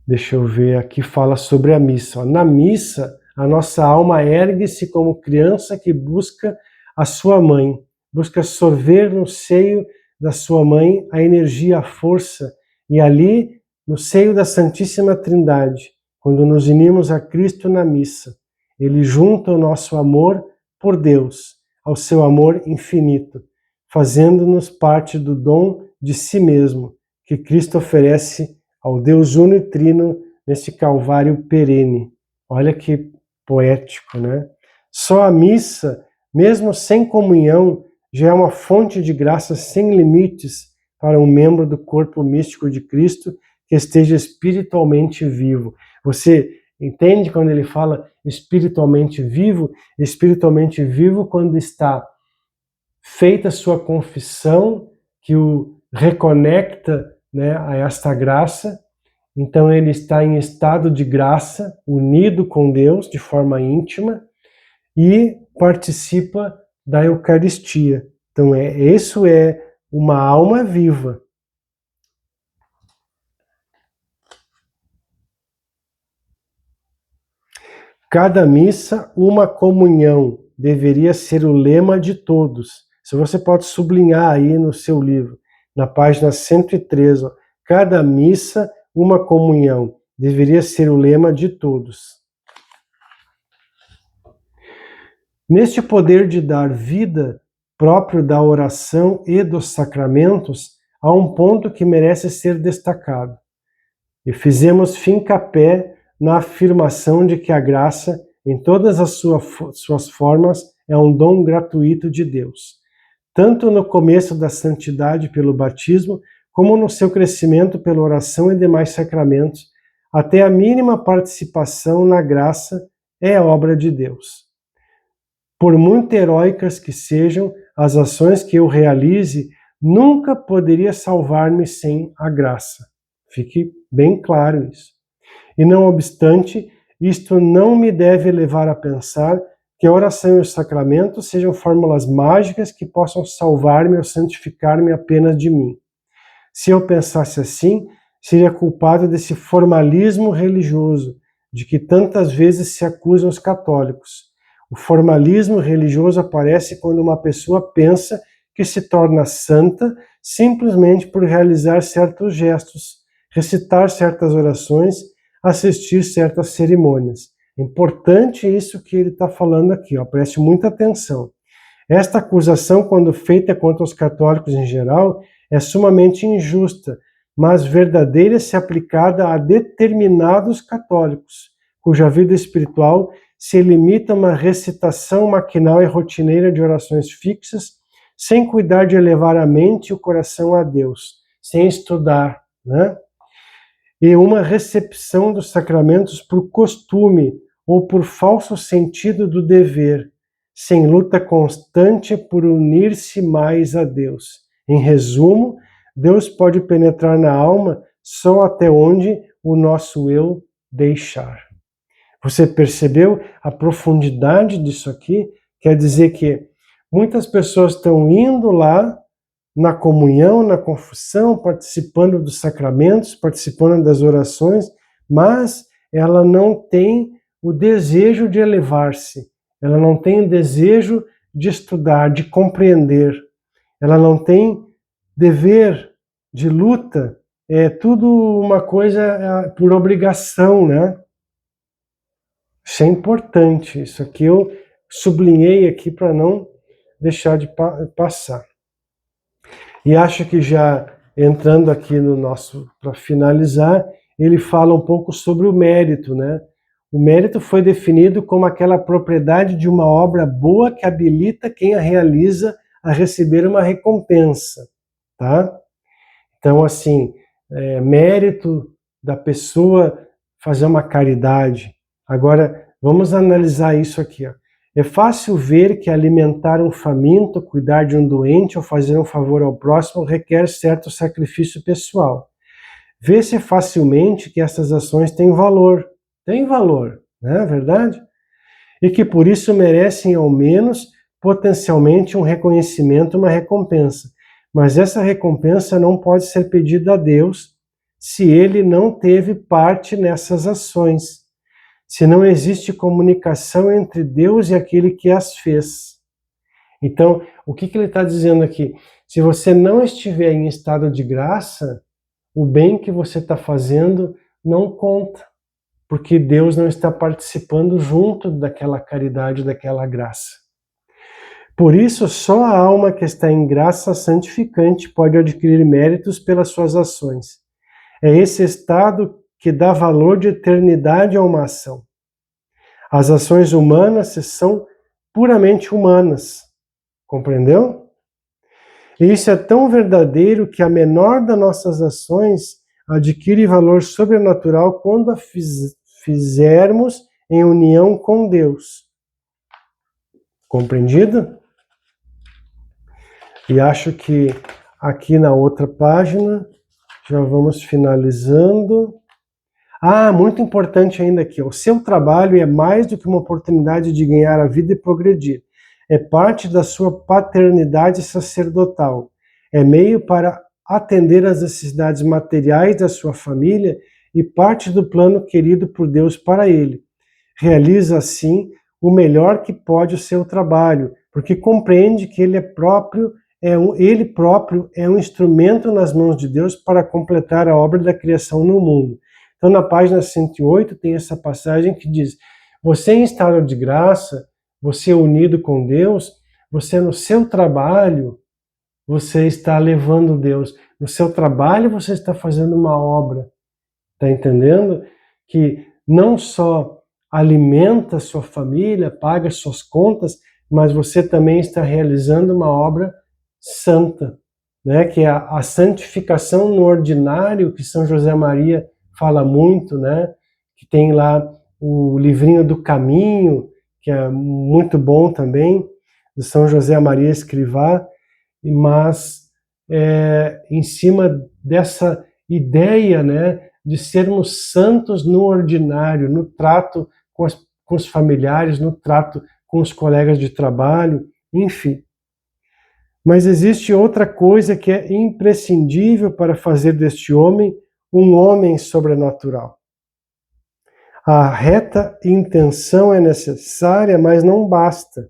Speaker 1: Deixa eu ver, aqui fala sobre a missa. Na missa, a nossa alma ergue-se como criança que busca a sua mãe, busca sorver no seio da sua mãe a energia, a força, e ali, no seio da Santíssima Trindade, quando nos unimos a Cristo na missa, Ele junta o nosso amor por Deus ao seu amor infinito, fazendo-nos parte do dom de si mesmo, que Cristo oferece ao Deus uno e trino nesse Calvário perene. Olha que poético, né? Só a missa, mesmo sem comunhão, já é uma fonte de graça sem limites para um membro do corpo místico de Cristo que esteja espiritualmente vivo. Você entende quando ele fala espiritualmente vivo? Espiritualmente vivo quando está feita a sua confissão, que o reconecta, né, a esta graça. Então ele está em estado de graça, unido com Deus de forma íntima e participa da Eucaristia. Então isso é uma alma viva. Cada missa, uma comunhão, deveria ser o lema de todos. Se você pode sublinhar aí no seu livro, na página 103, ó, cada missa, uma comunhão, deveria ser o lema de todos. Neste poder de dar vida, próprio da oração e dos sacramentos, há um ponto que merece ser destacado. E fizemos fincapé na afirmação de que a graça, em todas as suas formas, é um dom gratuito de Deus, tanto no começo da santidade pelo batismo, como no seu crescimento pela oração e demais sacramentos, até a mínima participação na graça é obra de Deus. Por muito heróicas que sejam as ações que eu realize, nunca poderia salvar-me sem a graça. Fique bem claro isso. E não obstante, isto não me deve levar a pensar que a oração e os sacramentos sejam fórmulas mágicas que possam salvar-me ou santificar-me apenas de mim. Se eu pensasse assim, seria culpado desse formalismo religioso, de que tantas vezes se acusam os católicos. O formalismo religioso aparece quando uma pessoa pensa que se torna santa simplesmente por realizar certos gestos, recitar certas orações, assistir certas cerimônias. É importante isso que ele está falando aqui, ó, preste muita atenção. Esta acusação, quando feita contra os católicos em geral, é sumamente injusta, mas verdadeira se aplicada a determinados católicos, cuja vida espiritual se limita a uma recitação maquinal e rotineira de orações fixas, sem cuidar de elevar a mente e o coração a Deus, sem estudar, né? E uma recepção dos sacramentos por costume ou por falso sentido do dever, sem luta constante por unir-se mais a Deus. Em resumo, Deus pode penetrar na alma só até onde o nosso eu deixar. Você percebeu a profundidade disso aqui? Quer dizer que muitas pessoas estão indo lá na comunhão, na confissão, participando dos sacramentos, participando das orações, mas ela não tem o desejo de elevar-se, ela não tem o desejo de estudar, de compreender, ela não tem dever de luta, é tudo uma coisa por obrigação, né? Isso é importante, isso aqui eu sublinhei aqui para não deixar de passar. E acho que já entrando aqui no nosso, para finalizar, ele fala um pouco sobre o mérito, né? O mérito foi definido como aquela propriedade de uma obra boa que habilita quem a realiza a receber uma recompensa, tá? Então, assim, mérito da pessoa fazer uma caridade. Agora, vamos analisar isso aqui, ó. É fácil ver que alimentar um faminto, cuidar de um doente ou fazer um favor ao próximo requer certo sacrifício pessoal. Vê-se facilmente que essas ações têm valor, não é verdade? E que por isso merecem ao menos potencialmente um reconhecimento, uma recompensa. Mas essa recompensa não pode ser pedida a Deus se ele não teve parte nessas ações, se não existe comunicação entre Deus e aquele que as fez. Então, o que ele está dizendo aqui? Se você não estiver em estado de graça, o bem que você está fazendo não conta, porque Deus não está participando junto daquela caridade, daquela graça. Por isso, só a alma que está em graça santificante pode adquirir méritos pelas suas ações. É esse estado que dá valor de eternidade a uma ação. As ações humanas são puramente humanas, compreendeu? E isso é tão verdadeiro que a menor das nossas ações adquire valor sobrenatural quando a fizermos em união com Deus. Compreendido? E acho que aqui na outra página já vamos finalizando. Muito importante ainda aqui, o seu trabalho é mais do que uma oportunidade de ganhar a vida e progredir. É parte da sua paternidade sacerdotal. É meio para atender às necessidades materiais da sua família e parte do plano querido por Deus para ele. Realiza, assim, o melhor que pode o seu trabalho, porque compreende que ele próprio é um instrumento nas mãos de Deus para completar a obra da criação no mundo. Então, na página 108 tem essa passagem que diz: você em estado de graça, você unido com Deus, você no seu trabalho, você está levando Deus. No seu trabalho você está fazendo uma obra. Está entendendo? Que não só alimenta sua família, paga suas contas, mas você também está realizando uma obra santa, né? Que é a santificação no ordinário, que São José Maria fala muito, né? Que tem lá o livrinho do Caminho, que é muito bom também, de São José Maria Escrivá, mas em cima dessa ideia, né, de sermos santos no ordinário, no trato com os familiares, no trato com os colegas de trabalho, enfim. Mas existe outra coisa que é imprescindível para fazer deste homem um homem sobrenatural. A reta intenção é necessária, mas não basta.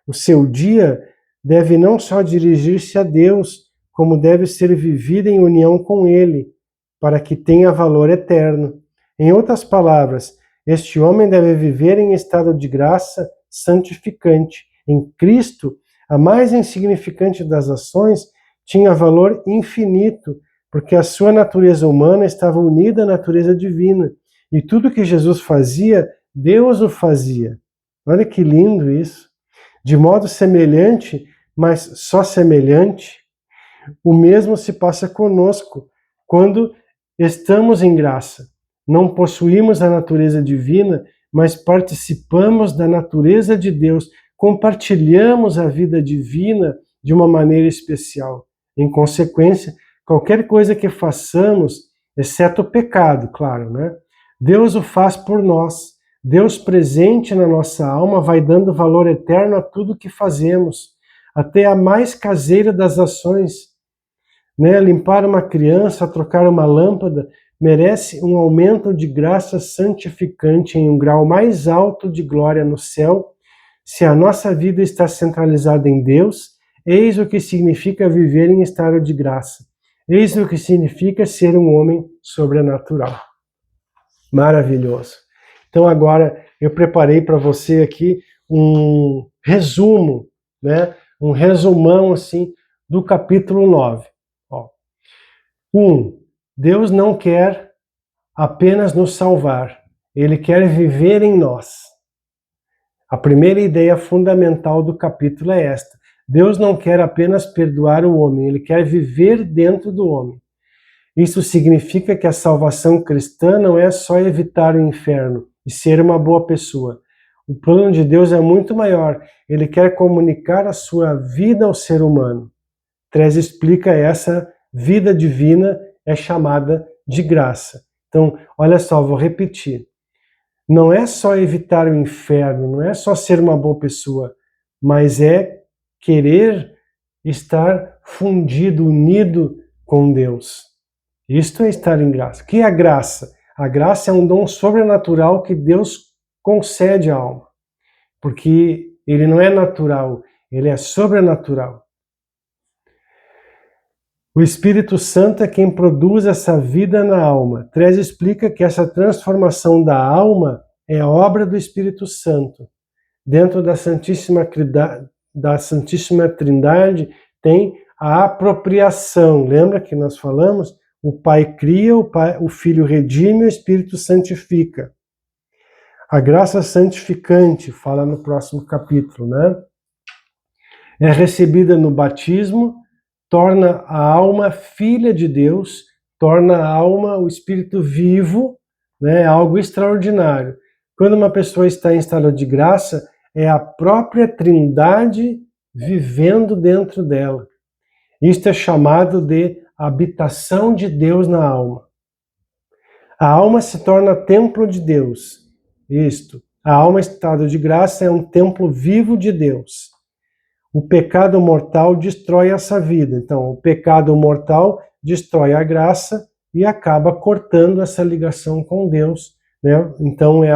Speaker 1: O seu dia deve não só dirigir-se a Deus, como deve ser vivido em união com Ele, para que tenha valor eterno. Em outras palavras, este homem deve viver em estado de graça santificante. Em Cristo, a mais insignificante das ações tinha valor infinito, porque a sua natureza humana estava unida à natureza divina. E tudo que Jesus fazia, Deus o fazia. Olha que lindo isso. De modo semelhante, mas só semelhante, o mesmo se passa conosco quando estamos em graça. Não possuímos a natureza divina, mas participamos da natureza de Deus, compartilhamos a vida divina de uma maneira especial. Em consequência, qualquer coisa que façamos, exceto o pecado, claro, né? Deus o faz por nós. Deus presente na nossa alma vai dando valor eterno a tudo que fazemos, até a mais caseira das ações. Né? Limpar uma criança, trocar uma lâmpada, merece um aumento de graça santificante em um grau mais alto de glória no céu. Se a nossa vida está centralizada em Deus, eis o que significa viver em estado de graça. Eis o que significa ser um homem sobrenatural. Maravilhoso. Então agora eu preparei para você aqui um resumo, né? Um resumão assim do capítulo 9. 1. Deus não quer apenas nos salvar, Ele quer viver em nós. A primeira ideia fundamental do capítulo é esta. Deus não quer apenas perdoar o homem, Ele quer viver dentro do homem. Isso significa que a salvação cristã não é só evitar o inferno e ser uma boa pessoa. O plano de Deus é muito maior. Ele quer comunicar a sua vida ao ser humano. Teresa explica essa vida divina é chamada de graça. Então, olha só, vou repetir. Não é só evitar o inferno, não é só ser uma boa pessoa, mas é querer estar fundido, unido com Deus. Isto é estar em graça. O que é a graça? A graça é um dom sobrenatural que Deus concede à alma. Porque ele não é natural, ele é sobrenatural. O Espírito Santo é quem produz essa vida na alma. Teresa explica que essa transformação da alma é obra do Espírito Santo. Dentro da Santíssima Trindade tem a apropriação. Lembra que nós falamos? O Pai cria, o Filho redime, o Espírito santifica. A graça santificante, fala no próximo capítulo, né? É recebida no batismo, torna a alma filha de Deus, torna a alma o espírito vivo, né? Algo extraordinário. Quando uma pessoa está em estado de graça, é a própria Trindade vivendo dentro dela. Isto é chamado de habitação de Deus na alma. A alma se torna templo de Deus. Isto. A alma em estado de graça é um templo vivo de Deus. O pecado mortal destrói essa vida. Então, o pecado mortal destrói a graça e acaba cortando essa ligação com Deus, né? Então, é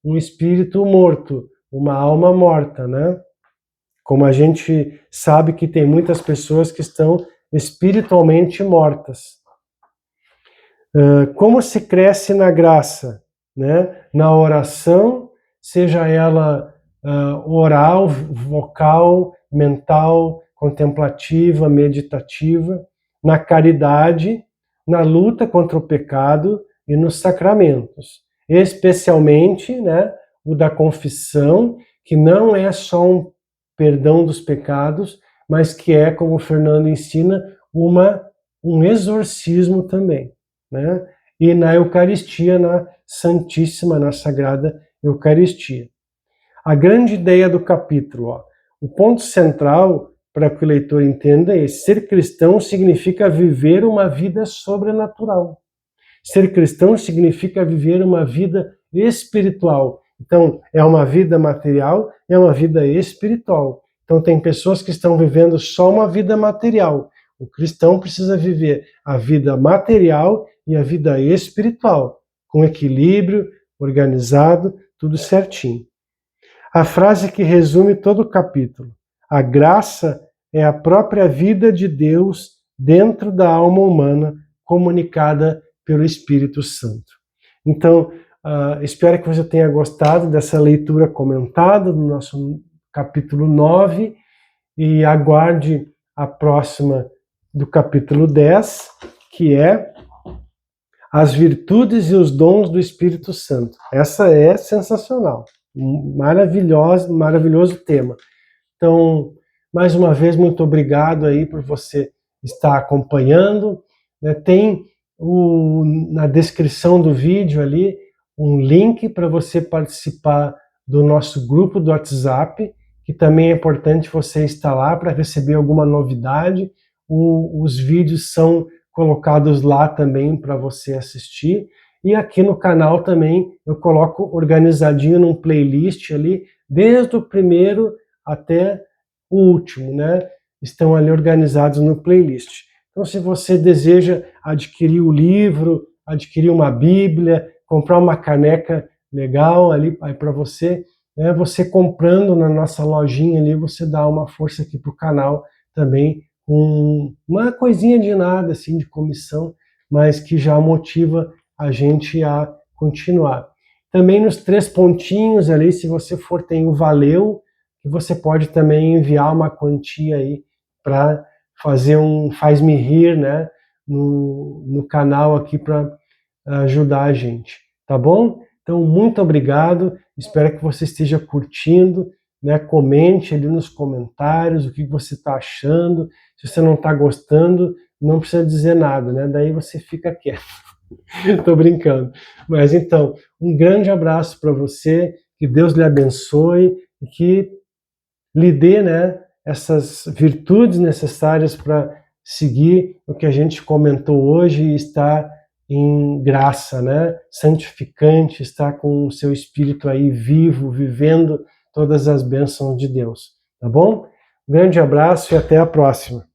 Speaker 1: um espírito morto, uma alma morta, né? Como a gente sabe que tem muitas pessoas que estão espiritualmente mortas. Como se cresce na graça, né? Na oração, seja ela oral, vocal, mental, contemplativa, meditativa, na caridade, na luta contra o pecado e nos sacramentos. Especialmente, né, o da confissão, que não é só um perdão dos pecados, mas que é, como o Fernando ensina, um exorcismo também, né? E na Eucaristia, na Santíssima, na Sagrada Eucaristia. A grande ideia do capítulo, ó, o ponto central para que o leitor entenda é: ser cristão significa viver uma vida sobrenatural. Ser cristão significa viver uma vida espiritual. Então, é uma vida material, é uma vida espiritual. Então, tem pessoas que estão vivendo só uma vida material. O cristão precisa viver a vida material e a vida espiritual, com equilíbrio, organizado, tudo certinho. A frase que resume todo o capítulo: a graça é a própria vida de Deus dentro da alma humana, comunicada pelo Espírito Santo. Então, espero que você tenha gostado dessa leitura comentada do nosso capítulo 9 e aguarde a próxima do capítulo 10, que é as virtudes e os dons do Espírito Santo. Essa é sensacional, maravilhoso tema. Então, mais uma vez, muito obrigado aí por você estar acompanhando. Tem na descrição do vídeo ali um link para você participar do nosso grupo do WhatsApp, que também é importante você estar lá para receber alguma novidade. Os vídeos são colocados lá também para você assistir. E aqui no canal também eu coloco organizadinho num playlist ali, desde o primeiro até o último, né? Estão ali organizados no playlist. Então, se você deseja adquirir o livro, adquirir uma Bíblia, comprar uma caneca legal ali para você, né? Você comprando na nossa lojinha ali, você dá uma força aqui para o canal também, com uma coisinha de nada, assim, de comissão, mas que já motiva a gente a continuar. Também nos 3 pontinhos ali, se você for, tem o valeu, que você pode também enviar uma quantia aí para fazer faz-me rir, né, no canal aqui para ajudar a gente, tá bom? Então, muito obrigado, espero que você esteja curtindo, né, comente ali nos comentários o que você está achando. Se você não está gostando, não precisa dizer nada, né, daí você fica quieto. Estou brincando. Mas então, um grande abraço para você, que Deus lhe abençoe e que lhe dê, né, essas virtudes necessárias para seguir o que a gente comentou hoje e estar em graça, né, santificante, estar com o seu espírito aí vivo, vivendo todas as bênçãos de Deus, tá bom? Um grande abraço e até a próxima.